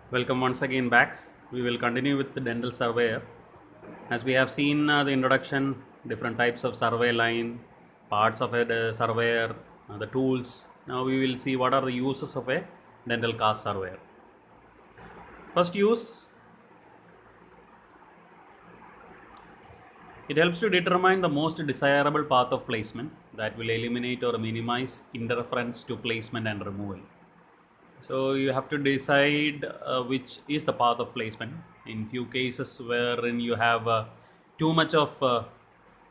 Welcome once again back. We will continue with the dental surveyor. As we have seen the introduction, different types of survey line, parts of a surveyor, the tools. Now we will see what are the uses of a dental cast surveyor. First use, it helps to determine the most desirable path of placement that will eliminate or minimize interference to placement and removal. So you have to decide which is the path of placement. In few cases wherein you have too much of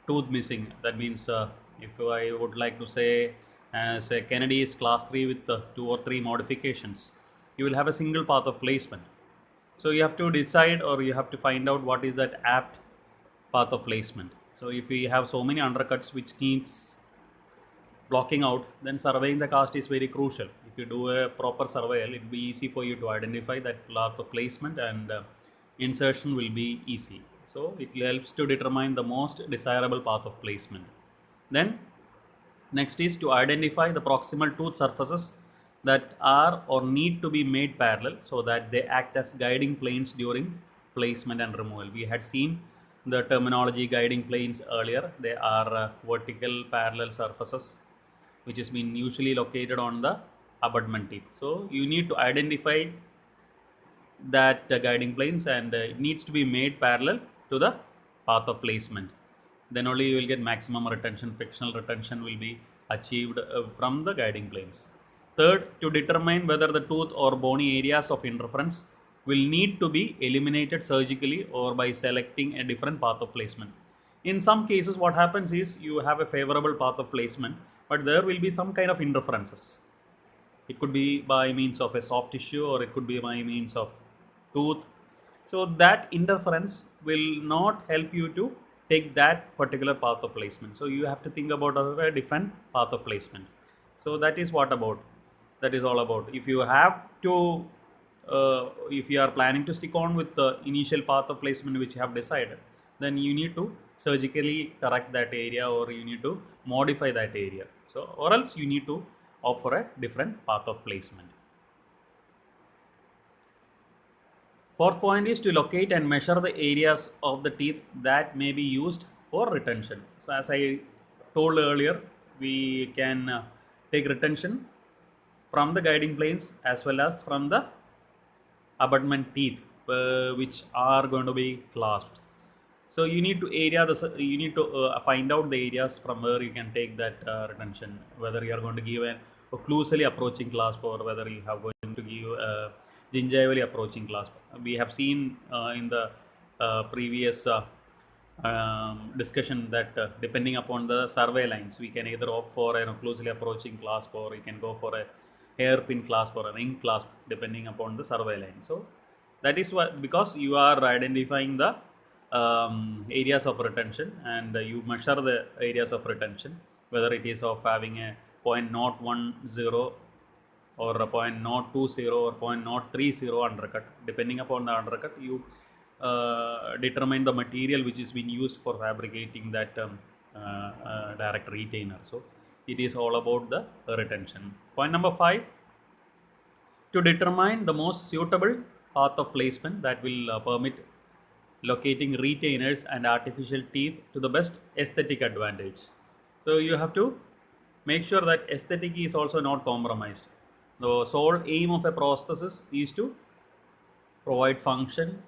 tooth missing, that means if I would like to say, say Kennedy is class 3 with 2 or 3 modifications, you will have a single path of placement. So you have to decide or you have to find out what is that apt path of placement. So if we have so many undercuts which needs blocking out, then surveying the cast is very crucial. If you do a proper surveyal, it will be easy for you to identify that path of placement, and insertion will be easy. So it helps to determine the most desirable path of placement. Then next is to identify the proximal tooth surfaces that are or need to be made parallel so that they act as guiding planes during placement and removal. We had seen the terminology guiding planes earlier. They are vertical parallel surfaces which is been usually located on the abutment teeth. So you need to identify that guiding planes, and it needs to be made parallel to the path of placement. Then only you will get maximum retention, frictional retention will be achieved from the guiding planes. Third, to determine whether the tooth or bony areas of interference will need to be eliminated surgically or by selecting a different path of placement. In some cases, what happens is you have a favorable path of placement, but there will be some kind of interferences. It could be by means of a soft tissue or it could be by means of tooth. So that interference will not help you to take that particular path of placement. So you have to think about a different path of placement. So that is what about, that is all about. If you have to, if you are planning to stick on with the initial path of placement which you have decided, then you need to surgically correct that area or you need to modify that area. So or else you need to opt for a different path of placement. Fourth point is to locate and measure the areas of the teeth that may be used for retention. So as I told earlier, we can take retention from the guiding planes as well as from the abutment teeth which are going to be clasped. So you need to you need to find out the areas from where you can take that retention, whether you are going to give an occlusally approaching clasp or whether you are going to give a gingivally approaching clasp. We have seen in the previous discussion that depending upon the survey lines, we can either opt for an occlusally approaching clasp or you can go for a hairpin clasp or a ring clasp depending upon the survey line. So that is what, because you are identifying the areas of retention and you measure the areas of retention, whether it is of having a 0.010 or a 0.020 or 0.030 undercut. Depending upon the undercut, you determine the material which is being used for fabricating that direct retainer. So it is all about the retention. Point number 5, to determine the most suitable path of placement that will permit locating retainers and artificial teeth to the best aesthetic advantage. So you have to make sure that aesthetic is also not compromised. The sole aim of a prosthesis is to provide function,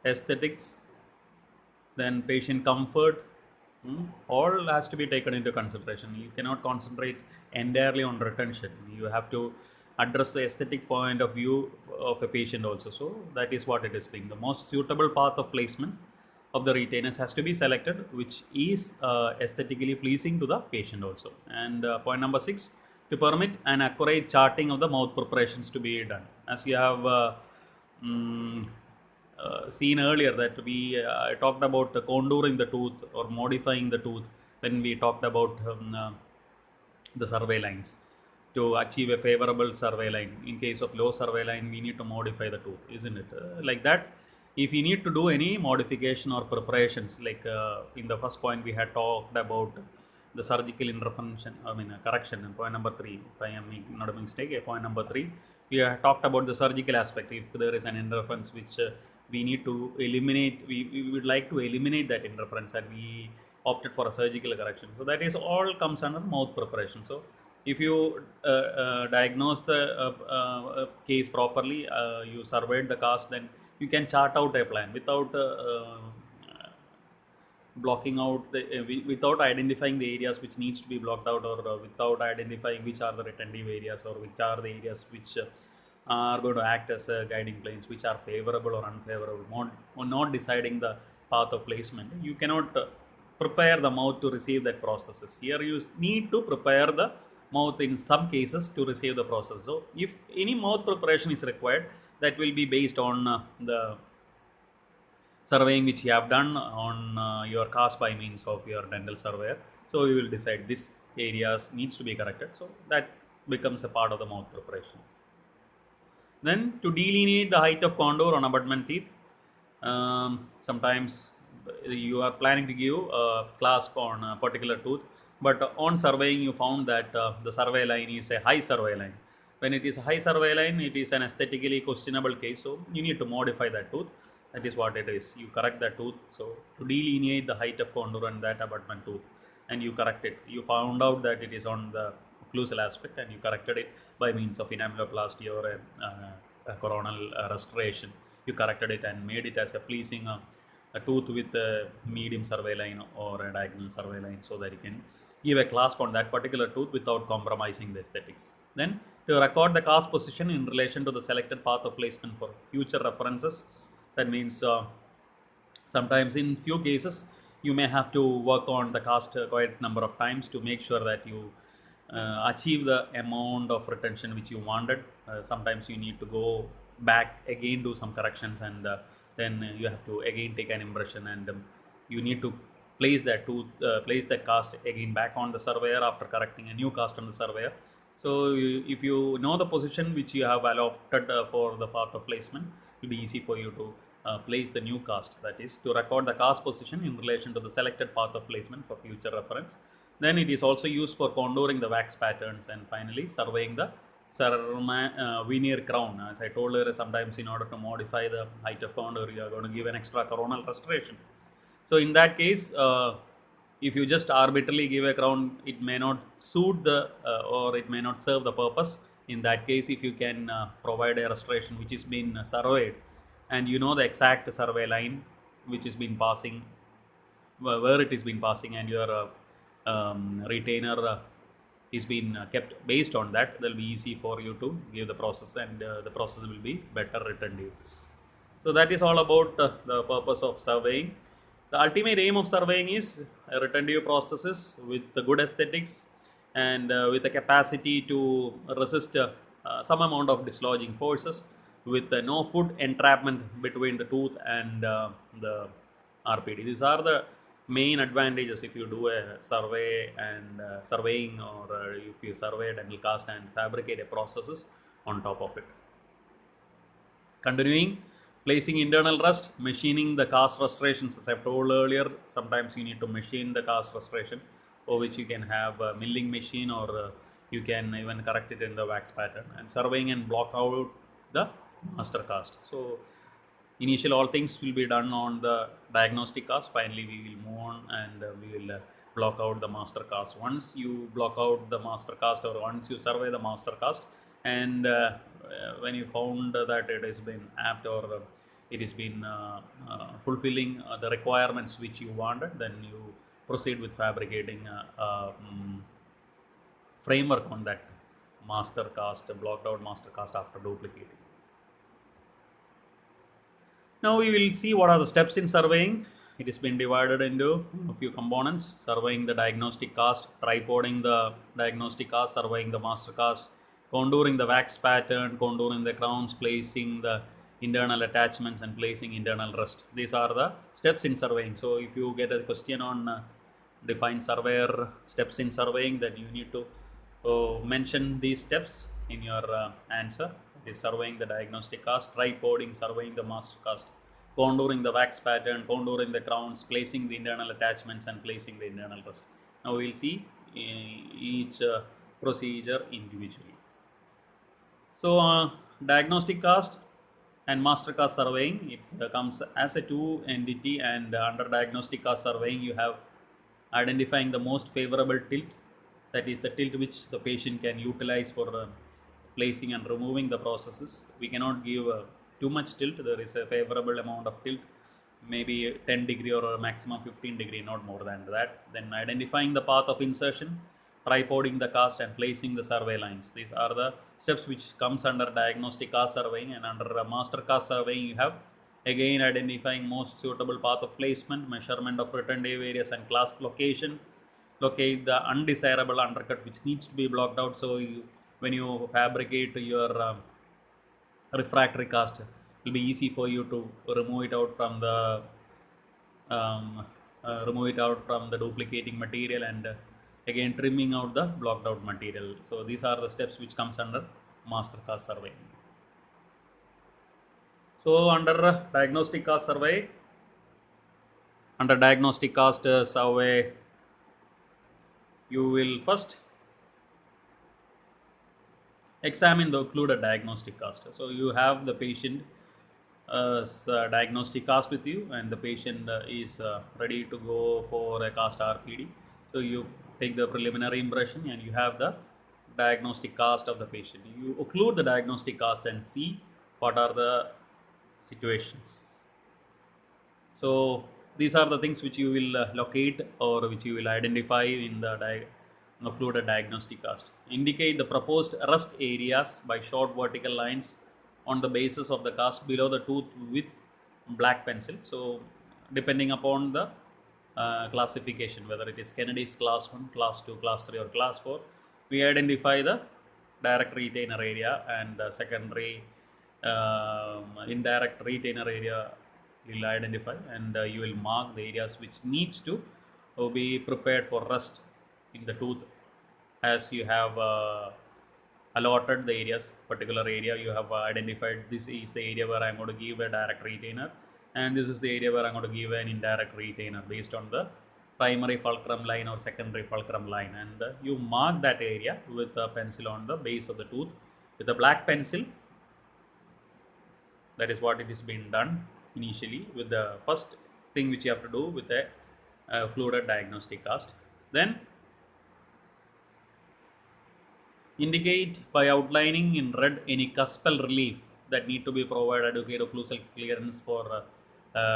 aesthetics, then patient comfort, all has to be taken into consideration. You cannot concentrate entirely on retention. You have to address the aesthetic point of view of a patient also. So that is what it is being. The most suitable path of placement of the retainers has to be selected, which is aesthetically pleasing to the patient also. And point number 6, to permit an accurate charting of the mouth preparations to be done. As you have seen earlier that we talked about contouring the tooth or modifying the tooth when we talked about the survey lines. To achieve a favorable survey line, in case of low survey line, we need to modify the tooth, isn't it? Like that, if you need to do any modification or preparations, like in the first point we had talked about the surgical intervention, correction, point number 3, if I am not a mistake, point number 3, we have talked about the surgical aspect. If there is an interference which we need to eliminate, we would like to eliminate that interference, and we opted for a surgical correction. So that is all comes under mouth preparation. So if you diagnose the case properly, you surveyed the cast, then you can chart out a plan without blocking out the without identifying the areas which needs to be blocked out, or without identifying which are the retentive areas, or which are the areas which are going to act as guiding planes, which are favorable or unfavorable, not deciding the path of placement. You cannot prepare the mouth to receive that prosthesis. Here you need to prepare the mouth in some cases to receive the process. So if any mouth preparation is required, that will be based on the surveying which you have done on your cast by means of your dental surveyor. So you will decide this areas needs to be corrected. So that becomes a part of the mouth preparation. Then to delineate the height of contour on abutment teeth, sometimes you are planning to give a clasp on a particular tooth, but on surveying you found that the survey line is a high survey line. When it is a high survey line, it is an aesthetically questionable case, so you need to modify that tooth. That is what it is. You correct that tooth. So to delineate the height of contour on that abutment tooth, and you correct it. You found out that it is on the occlusal aspect, and you corrected it by means of enameloplasty or a coronal restoration. You corrected it and made it as a pleasing a tooth with a medium survey line or a diagonal survey line, so that you can give a clasp on that particular tooth without compromising the aesthetics. Then to record the cast position in relation to the selected path of placement for future references. That means sometimes in few cases you may have to work on the cast quite number of times to make sure that you achieve the amount of retention which you wanted. Sometimes you need to go back again, do some corrections, and then you have to again take an impression, and you need to place that tooth, place that cast again back on the surveyor after correcting a new cast on the surveyor. So if you know the position which you have allotted for the path of placement, it will be easy for you to place the new cast, that is to record the cast position in relation to the selected path of placement for future reference. Then it is also used for contouring the wax patterns, and finally surveying the veneer crown. As I told earlier, sometimes in order to modify the height of contour, you are going to give an extra coronal restoration. So in that case, if you just arbitrarily give a crown, it may not suit the or it may not serve the purpose. In that case, if you can provide a restoration which is been surveyed, and you know the exact survey line which is been passing, where it is been passing, and your retainer is been kept based on that, it will be easy for you to give the process, and the process will be better retentive. So that is all about the purpose of surveying. The ultimate aim of surveying is retentive processes with the good aesthetics, and with the capacity to resist some amount of dislodging forces, with no foot entrapment between the tooth and the RPD. These are the main advantages if you do a survey and surveying, or if you survey dental cast and fabricate a processes on top of it. Continuing, placing internal rust, machining the cast restorations. As I've told earlier, sometimes you need to machine the cast restoration, for which you can have a milling machine, or you can even correct it in the wax pattern, and surveying and block out the master cast. So initial all things will be done on the diagnostic cast. Finally we will move on, and we will block out the master cast. Once you block out the master cast, or once you survey the master cast, and when you found that it has been apt, or it has been fulfilling the requirements which you wanted, then you proceed with fabricating framework on that master cast, blocked out master cast after duplicating. Now we will see what are the steps in surveying. It has been divided into a few components: surveying the diagnostic cast, tripoding the diagnostic cast, surveying the master cast, contouring the wax pattern, contouring the crowns, placing the internal attachments, and placing internal rust. These are the steps in surveying. So if you get a question on define surveyor steps in surveying, then you need to mention these steps in your answer. It is surveying the diagnostic cast, tripoding, surveying the master cast, contouring the wax pattern, contouring the crowns, placing the internal attachments, and placing the internal rust. Now we will see each procedure individually. So diagnostic cast and master cast surveying, it comes as a two entity, and under diagnostic cast surveying you have identifying the most favorable tilt, that is the tilt which the patient can utilize for placing and removing the processes. We cannot give too much tilt. There is a favorable amount of tilt, maybe 10 degree or a maximum 15 degree, not more than that. Then identifying the path of insertion, tripoding the cast and placing the survey lines. These are the steps which comes under diagnostic cast surveying. And under master cast surveying you have again identifying most suitable path of placement, measurement of retentive areas and clasp location, locate the undesirable undercut which needs to be blocked out. So when you fabricate your refractory cast, it will be easy for you to remove it out from the duplicating material, and again trimming out the blocked out material. So these are the steps which comes under master cast survey. So under diagnostic cast survey, under diagnostic cast survey, you will first examine the occluded diagnostic cast. So you have the patient diagnostic cast with you, and the patient is ready to go for a cast RPD. So you take the preliminary impression and you have the diagnostic cast of the patient. You occlude the diagnostic cast and see what are the situations. So these are the things which you will locate or which you will identify in the occluded diagnostic cast. Indicate the proposed rest areas by short vertical lines on the basis of the cast below the tooth with black pencil. So depending upon the classification, whether it is Kennedy's class 1, class 2, class 3 or class 4, we identify the direct retainer area, and secondary indirect retainer area will identify, and you will mark the areas which needs to be prepared for rest in the tooth, as you have allotted the areas. Particular area you have identified, this is the area where I'm going to give a direct retainer, and this is the area where I'm going to give an indirect retainer based on the primary fulcrum line or secondary fulcrum line, and you mark that area with a pencil on the base of the tooth with a black pencil. That is what it is being done initially with the first thing which you have to do with a occluded diagnostic cast. Then indicate by outlining in red any cuspal relief that need to be provided adequate occlusal clearance for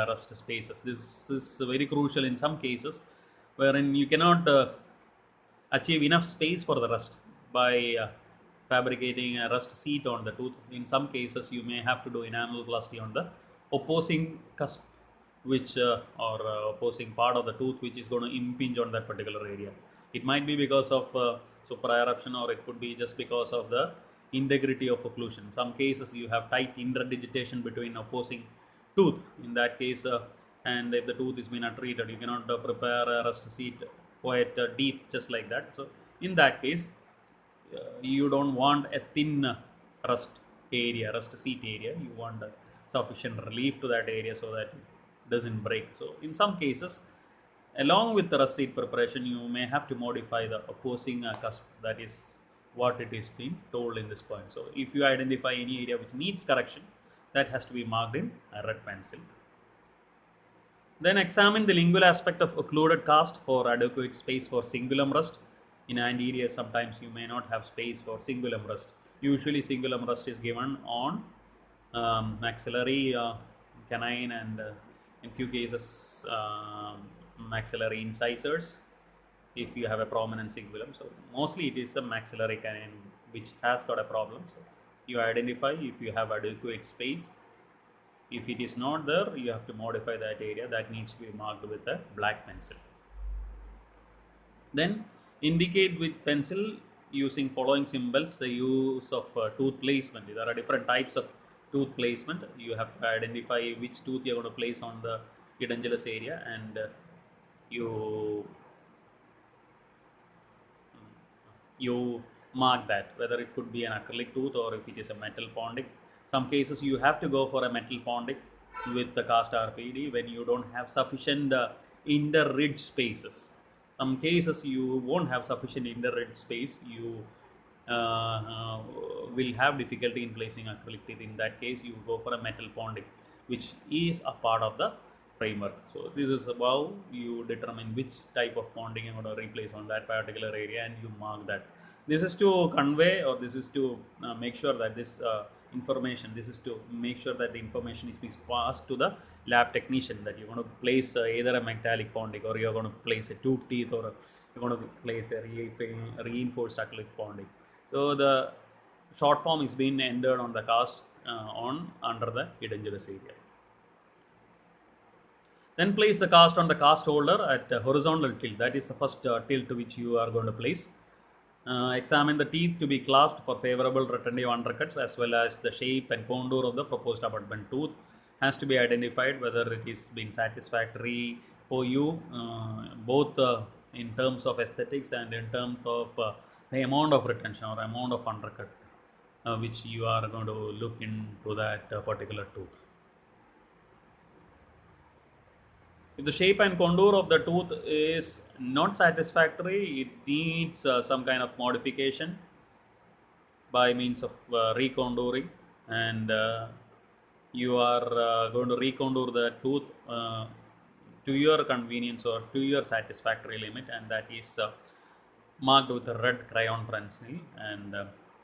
rest spaces. This is very crucial in some cases wherein you cannot achieve enough space for the rest by fabricating a rust seat on the tooth. In some cases you may have to do enameloplasty on the opposing cusp, which or opposing part of the tooth which is going to impinge on that particular area. It might be because of supraeruption, or it could be just because of the integrity of occlusion. Some cases you have tight interdigitation between opposing tooth. In that case, and if the tooth is been untreated, you cannot prepare a rust seat quite deep just like that. So in that case, you don't want a thin rust seat area. You want sufficient relief to that area so that it doesn't break. So in some cases, along with the rust seat preparation, you may have to modify the opposing cusp. That is what it is being told in this point. So if you identify any area which needs correction, that has to be marked in a red pencil. Then examine the lingual aspect of occluded cast for adequate space for cingulum rust. In anterior, sometimes you may not have space for cingulum rust. Usually cingulum rust is given on maxillary, canine, and in few cases maxillary incisors if you have a prominent cingulum. So mostly it is the maxillary canine which has got a problem. So you identify if you have adequate space. If it is not there, you have to modify that area. That needs to be marked with a black pencil. Then indicate with pencil using following symbols the use of tooth placement. There are different types of tooth placement. You have to identify which tooth you are going to place on the edentulous area, and you mark that, whether it could be an acrylic tooth or if it is a metal pondic. Some cases you have to go for a metal pondic with the cast RPD when you don't have sufficient inter-ridge spaces. Some cases you won't have sufficient inter-ridge space. You will have difficulty in placing acrylic teeth. In that case, you go for a metal ponding, which is a part of the framework. So this is how you determine which type of ponding you're going to replace on that particular area, and you mark that. This is to convey, or this is to make sure that this information, this is to make sure that the information is passed to the lab technician, that you're going to place either a metallic ponding, or you're going to place a tube teeth, or you're going to place a reinforced acrylic ponding. So the short form is being entered on the cast on under the edentulous area. Then place the cast on the cast holder at horizontal tilt. That is the first tilt which you are going to place. Examine the teeth to be clasped for favorable retentive undercuts, as well as the shape and contour of the proposed abutment tooth has to be identified, whether it is being satisfactory for you, both in terms of aesthetics and in terms of the amount of retention or amount of undercut which you are going to look into that particular tooth. If the shape and contour of the tooth is not satisfactory, it needs some kind of modification by means of recontouring, and you are going to recontour the tooth to your convenience or to your satisfactory limit, and that is marked with a red crayon pencil. And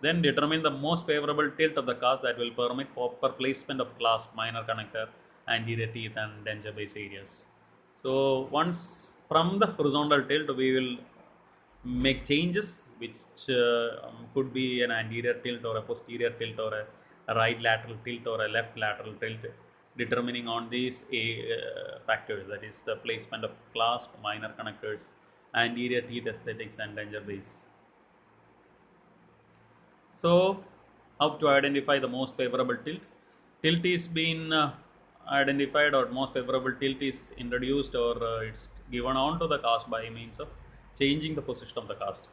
then determine the most favorable tilt of the cast that will permit proper placement of clasp, minor connector, anterior teeth, and denture base areas. So once from the horizontal tilt, we will make changes, which could be an anterior tilt or a posterior tilt, or a right lateral tilt or a left lateral tilt, determining on these factors, that is the placement of clasp, minor connectors, anterior teeth aesthetics, and denture base. So how to identify the most favorable tilt? Tilt is been identified, or most favorable tilt is introduced, or it's given on to the cast by means of changing the position of the cast.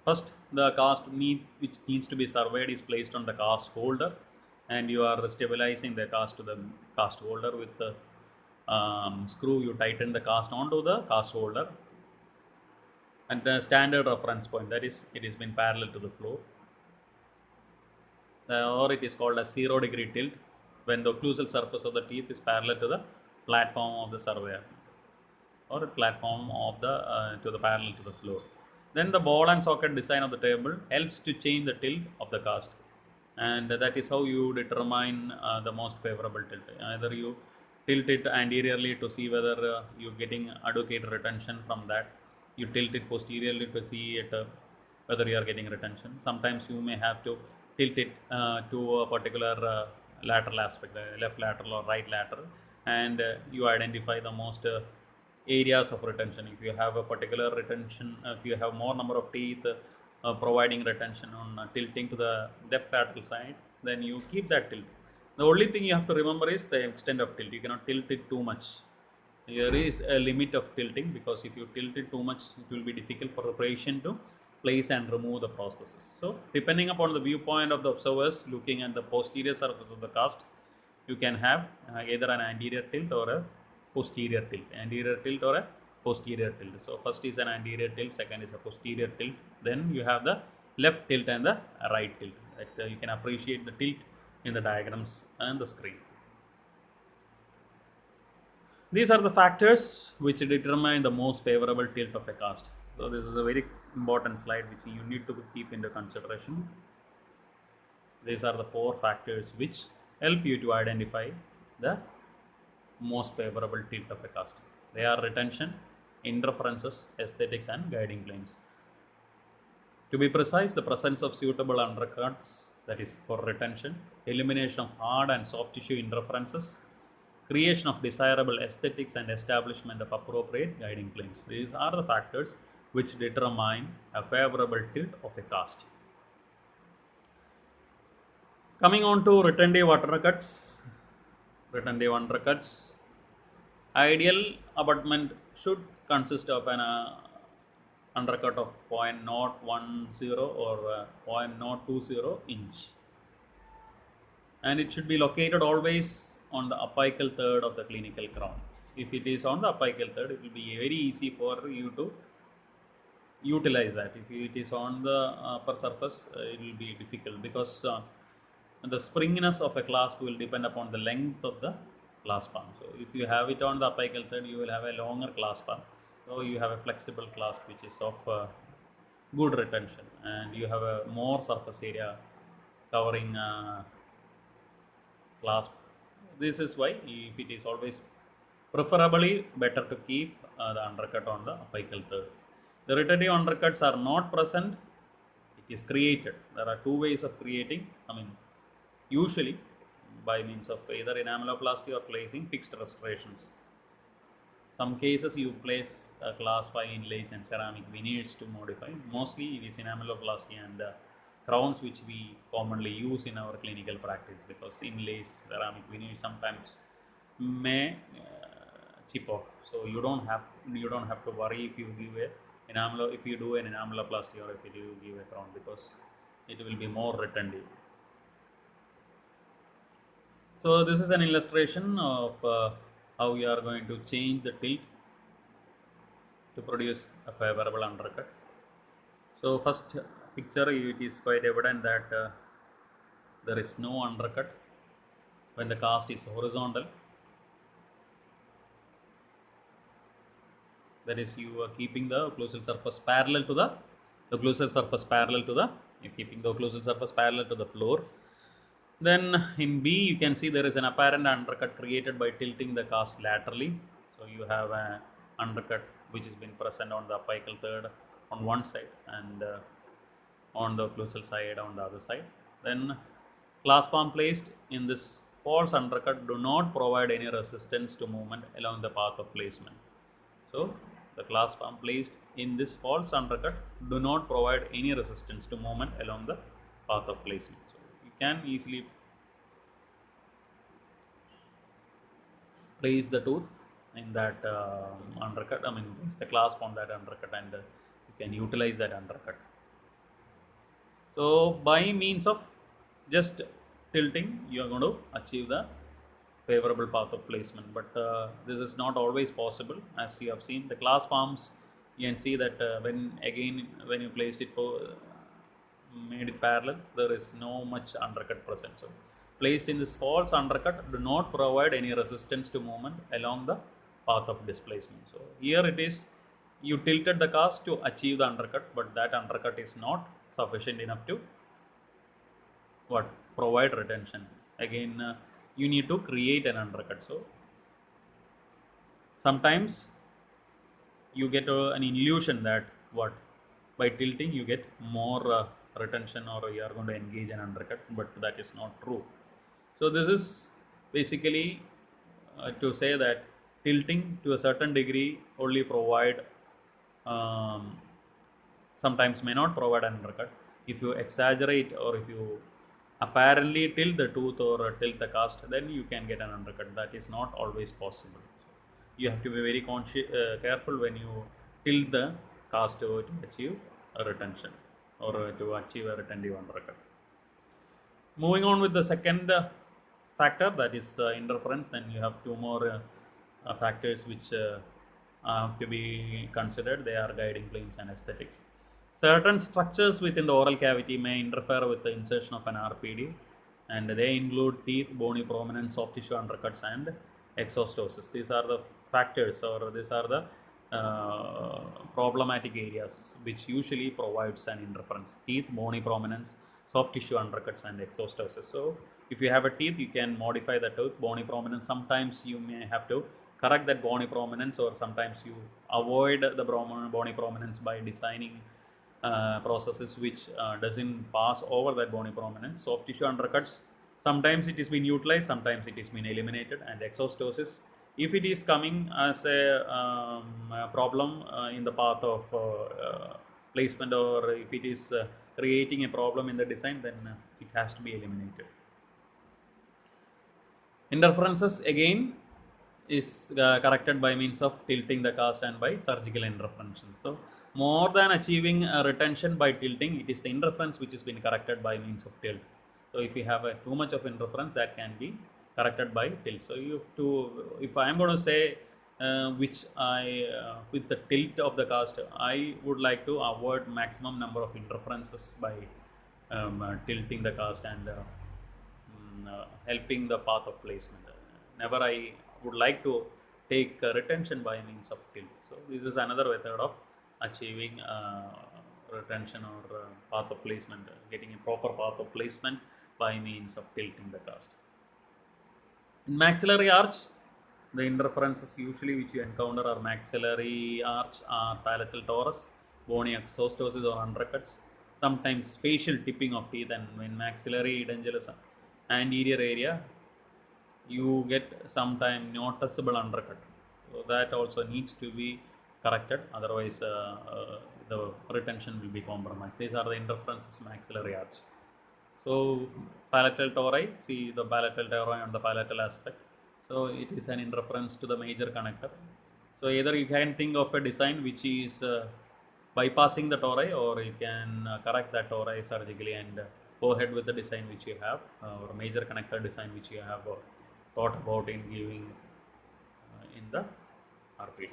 First, the cast which needs to be surveyed is placed on the cast holder, and you are stabilizing the cast to the cast holder with the screw. You tighten the cast onto the cast holder at the standard reference point, that is, it has been parallel to the floor, or it is called a 0-degree tilt, when the occlusal surface of the teeth is parallel to the platform of the surveyor, or a platform of the to the parallel to the floor. Then the ball and socket design of the table helps to change the tilt of the cast, and that is how you determine the most favorable tilt. Either you tilt it anteriorly to see whether you're getting adequate retention from that. You tilt it posteriorly to see it whether you are getting retention. Sometimes you may have to tilt it to a particular lateral aspect, left lateral or right lateral, and you identify the most areas of retention. If you have a particular retention, if you have more number of teeth providing retention on tilting to the left lateral side, then you keep that tilt. The only thing you have to remember is the extent of tilt. You cannot tilt it too much. There is a limit of tilting, because if you tilt it too much, it will be difficult for the patient to place and remove the prosthesis. So depending upon the viewpoint of the observers looking at the posterior surface of the cast, you can have either an anterior tilt or a posterior tilt, anterior tilt or a posterior tilt. So first is an anterior tilt, second is a posterior tilt, then you have the left tilt and the right tilt. You can appreciate the tilt in the diagrams and the screen. These are the factors which determine the most favorable tilt of a cast. So this is a very important slide which you need to keep into consideration. These are the 4 factors which help you to identify the most favorable tilt of a cast. They are retention, interferences, aesthetics, and guiding planes. To be precise, the presence of suitable undercuts, that is for retention, elimination of hard and soft tissue interferences, creation of desirable aesthetics, and establishment of appropriate guiding planes. These are the factors which determine a favorable tilt of a cast. Coming on to retentive undercuts. Retentive undercuts. Ideal abutment should consist of an undercut of 0.010 or 0.020 inch, and it should be located always on the apical third of the clinical crown. If it is on the apical third, it will be very easy for you to utilize that. If it is on the upper surface, it will be difficult because the springiness of a clasp will depend upon the length of the clasp arm. So if you have it on the apical third, you will have a longer clasp arm. So you have a flexible clasp which is of good retention, and you have a more surface area covering clasp. This is why if it is always preferably better to keep the undercut on the apical third. The retentive undercuts are not present, it is created. There are two ways of creating, usually by means of either enameloplasty or placing fixed restorations. Some cases you place class 5 inlays and ceramic veneers to modify. Mostly it is enameloplasty and crowns which we commonly use in our clinical practice, because inlays, ceramic veneers sometimes may chip off. So you don't have to worry if you give if you do an enameloplasty or if you give a crown, because it will be more retentive. So this is an illustration of how you are going to change the tilt to produce a favorable undercut. So first picture, it is quite evident that there is no undercut when the cast is horizontal. That is, you are keeping the occlusal surface parallel to the you're keeping the occlusal surface parallel to the floor. Then in B, you can see there is an apparent undercut created by tilting the cast laterally. So you have an undercut which has been present on the apical third on one side and on the occlusal side on the other side. Then clasp arm placed in this false undercut do not provide any resistance to movement along the path of placement. So the clasp arm placed in this false undercut do not provide any resistance to movement along the path of placement. So you can easily place the tooth in that undercut. Place the clasp on that undercut, and you can utilize that undercut. So by means of just tilting, you are going to achieve the favorable path of placement, but this is not always possible. As you have seen the clasp arms, you can see that when you place it made it parallel, there is no much undercut present. So placed in this false undercut do not provide any resistance to movement along the path of displacement. So here it is, you tilted the cast to achieve the undercut, but that undercut is not sufficient enough to provide retention. Again, you need to create an undercut. So sometimes you get an illusion that by tilting you get more retention, or you are going to engage an undercut, but that is not true. So this is basically to say that tilting to a certain degree only provide sometimes may not provide an undercut. If you exaggerate or if you apparently tilt the tooth or tilt the cast, then you can get an undercut. That is not always possible. You have to be very careful when you tilt the cast to achieve a retention or to achieve a retentive undercut. Moving on with the second factor, that is interference. Then you have two more factors which have to be considered. They are guiding planes and aesthetics. Certain structures within the oral cavity may interfere with the insertion of an RPD, and they include teeth, bony prominence, soft tissue undercuts, and exostosis. These are the factors, or these are the problematic areas which usually provides an interference: teeth, bony prominence, soft tissue undercuts, and exostosis. So if you have a teeth, you can modify the tooth. Bony prominence, sometimes you may have to correct that bony prominence, or sometimes you avoid the bony prominence by designing processes which doesn't pass over that bony prominence. Soft tissue undercuts, sometimes it is been utilized, sometimes it is been eliminated. And exostosis, if it is coming as a problem in the path of placement, or if it is creating a problem in the design, then it has to be eliminated. Interferences again is corrected by means of tilting the cast and by surgical interference. So more than achieving a retention by tilting, it is the interference which has been corrected by means of tilt. So if you have too much of interference, that can be corrected by tilt. So you have to, if I am going to say which I, with the tilt of the cast, I would like to avoid maximum number of interferences by tilting the cast and helping the path of placement. Never I would like to take retention by means of tilt. So this is another method of achieving retention or path of placement, getting a proper path of placement by means of tilting the cast. In maxillary arch, the interferences usually which you encounter are maxillary arch, palatal torus, bony exostosis or undercuts, sometimes facial tipping of teeth, and when maxillary edentulous anterior area, you get sometime noticeable undercut. So that also needs to be corrected, otherwise the retention will be compromised. These are the interferences maxillary arch. So palatal tori, see the palatal tori on the palatal aspect. So it is an interference to the major connector. So either you can think of a design which is bypassing the tori, or you can correct that tori surgically and go ahead with the design which you have, or major connector design which you have thought about in giving in the RPD.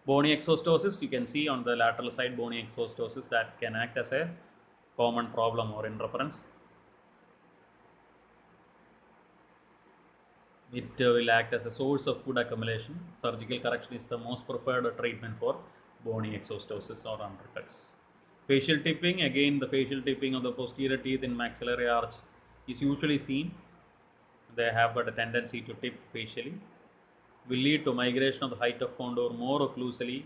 Bony exostosis, you can see on the lateral side bony exostosis that can act as a common problem or interference. It will act as a source of food accumulation. Surgical correction is the most preferred treatment for bony exostosis or undercuts. Facial tipping, again the facial tipping of the posterior teeth in maxillary arch is usually seen. They have got a tendency to tip facially, will lead to migration of the height of condor more occlusally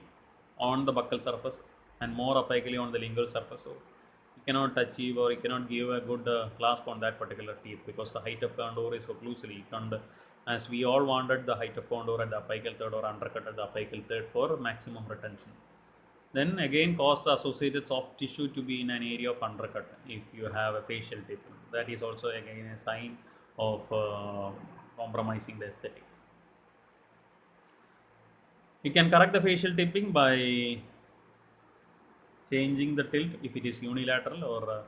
on the buccal surface and more apically on the lingual surface. So you cannot achieve or you cannot give a good clasp on that particular teeth because the height of condor is occlusally, and as we all wanted the height of condor at the apical third or undercut at the apical third for maximum retention. Then again cause associated soft tissue to be in an area of undercut if you have a facial tip. That is also again a sign of compromising the aesthetics. You can correct the facial tipping by changing the tilt if it is unilateral, or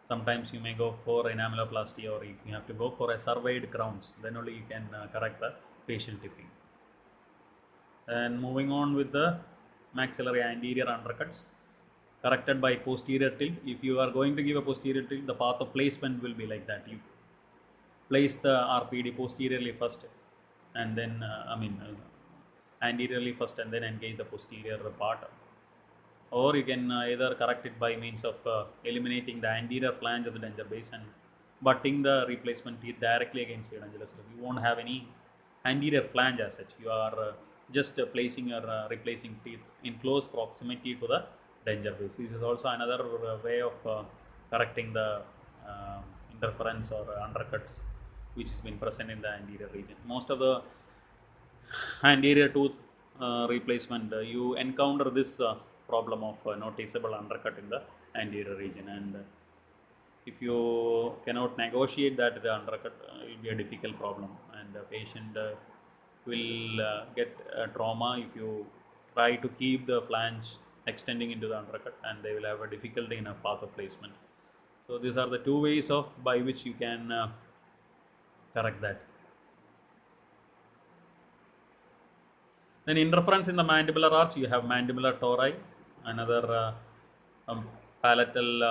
sometimes you may go for enameloplasty, or you have to go for a surveyed crowns, then only you can correct the facial tipping. And moving on with the maxillary anterior undercuts, corrected by posterior tilt. If you are going to give a posterior tilt, the path of placement will be like that. You place the RPD posteriorly first, and then anteriorly first, and then engage the posterior part. Or you can either correct it by means of eliminating the anterior flange of the denture base and butting the replacement teeth directly against the edentulous. You won't have any anterior flange as such. You are just placing or replacing teeth in close proximity to the denture base. This is also another way of correcting the interference or undercuts which has been present in the anterior region. Most of the anterior tooth replacement, you encounter this problem of noticeable undercut in the anterior region, and if you cannot negotiate that the undercut, it will be a difficult problem, and the patient will get trauma if you try to keep the flange extending into the undercut, and they will have a difficulty in a path of placement. So these are the two ways of by which you can correct that. Then interference in the mandibular arch, you have mandibular tori, another palatal,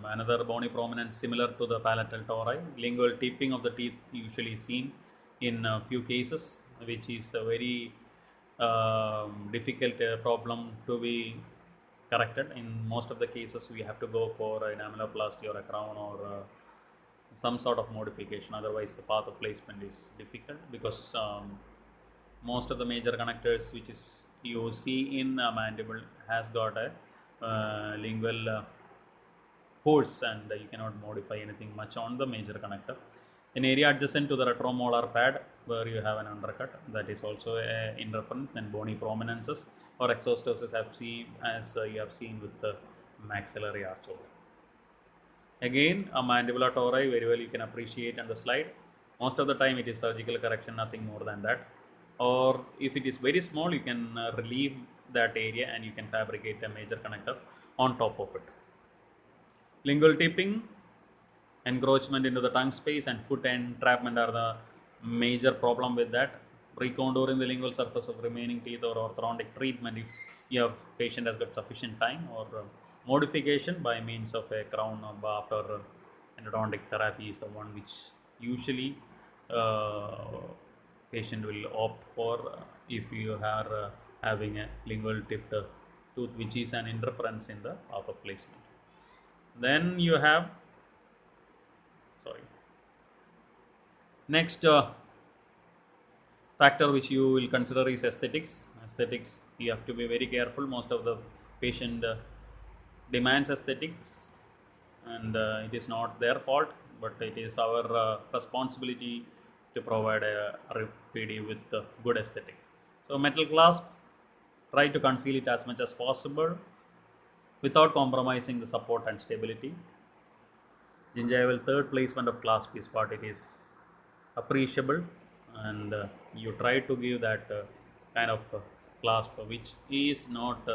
another bony prominence similar to the palatal tori. Lingual tipping of the teeth usually seen in a few cases, which is a very difficult problem to be corrected. In most of the cases, we have to go for an enameloplasty or a crown or some sort of modification. Otherwise, the path of placement is difficult because most of the major connectors which is you see in a mandible has got a lingual force, and you cannot modify anything much on the major connector. An area adjacent to the retromolar pad where you have an undercut, that is also a interference. Then bony prominences or exostosis have seen as you have seen with the maxillary arch. Again, a mandibular tori, very well you can appreciate on the slide. Most of the time it is surgical correction, nothing more than that. Or if it is very small, you can relieve that area and you can fabricate a major connector on top of it. Lingual tipping, encroachment into the tongue space, and foot entrapment are the major problem with that. Recontouring the lingual surface of remaining teeth or orthodontic treatment if your patient has got sufficient time, or modification by means of a crown or bath or endodontic therapy is the one which usually uh, patient will opt for if you are having a lingual tipped tooth which is an interference in the path of placement. Then you have, sorry, next factor which you will consider is aesthetics. Aesthetics, you have to be very careful. Most of the patient demands aesthetics, and it is not their fault, but it is our responsibility to provide a RPD with good aesthetic. So metal clasp, try to conceal it as much as possible without compromising the support and stability. Gingival third placement of clasp is what it is appreciable, and you try to give that kind of clasp which is not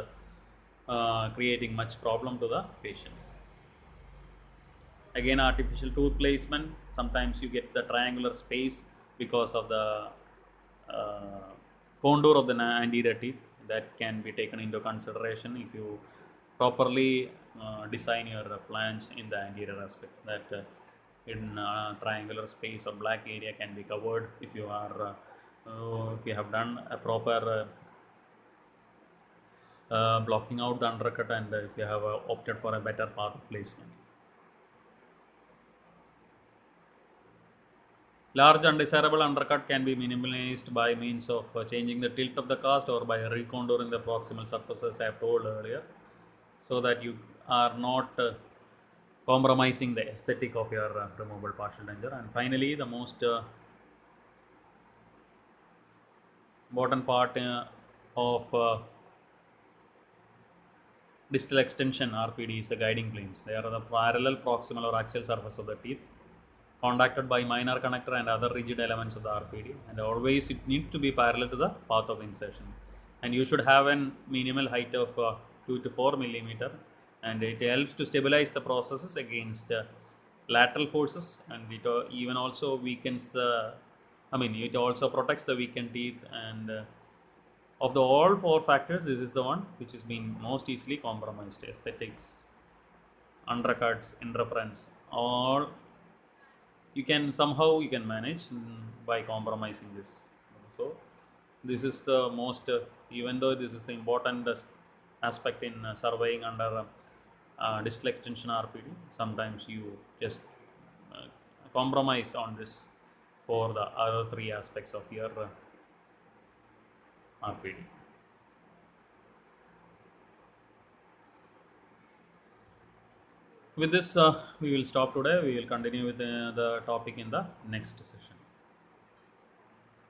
creating much problem to the patient. Again, artificial tooth placement, sometimes you get the triangular space because of the uh, contour of the anterior teeth. That can be taken into consideration if you properly design your flange in the anterior aspect, that in triangular space or black area can be covered if you are if you have done a proper blocking out the undercut, and if you have opted for a better path of placement. Large undesirable undercut can be minimized by means of changing the tilt of the cast or by recontouring the proximal surfaces I have told earlier, so that you are not compromising the aesthetic of your removable partial denture. And finally, the most important part of distal extension RPD is the guiding planes. They are the parallel, proximal or axial surface of the teeth, contacted by minor connector and other rigid elements of the RPD, and always it needs to be parallel to the path of insertion. And you should have a minimal height of 2 to 4 millimeter, and it helps to stabilize the processes against lateral forces, and it even also weakens the, it also protects the weakened teeth, and of the all four factors, this is the one which has been most easily compromised. Aesthetics, undercuts, interference, all you can somehow you can manage by compromising this. So this is the most even though this is the important aspect in surveying under distal extension RPD, sometimes you just uh, compromise on this for the other three aspects of your RPD. With this, we will stop today. We will continue with the topic in the next session.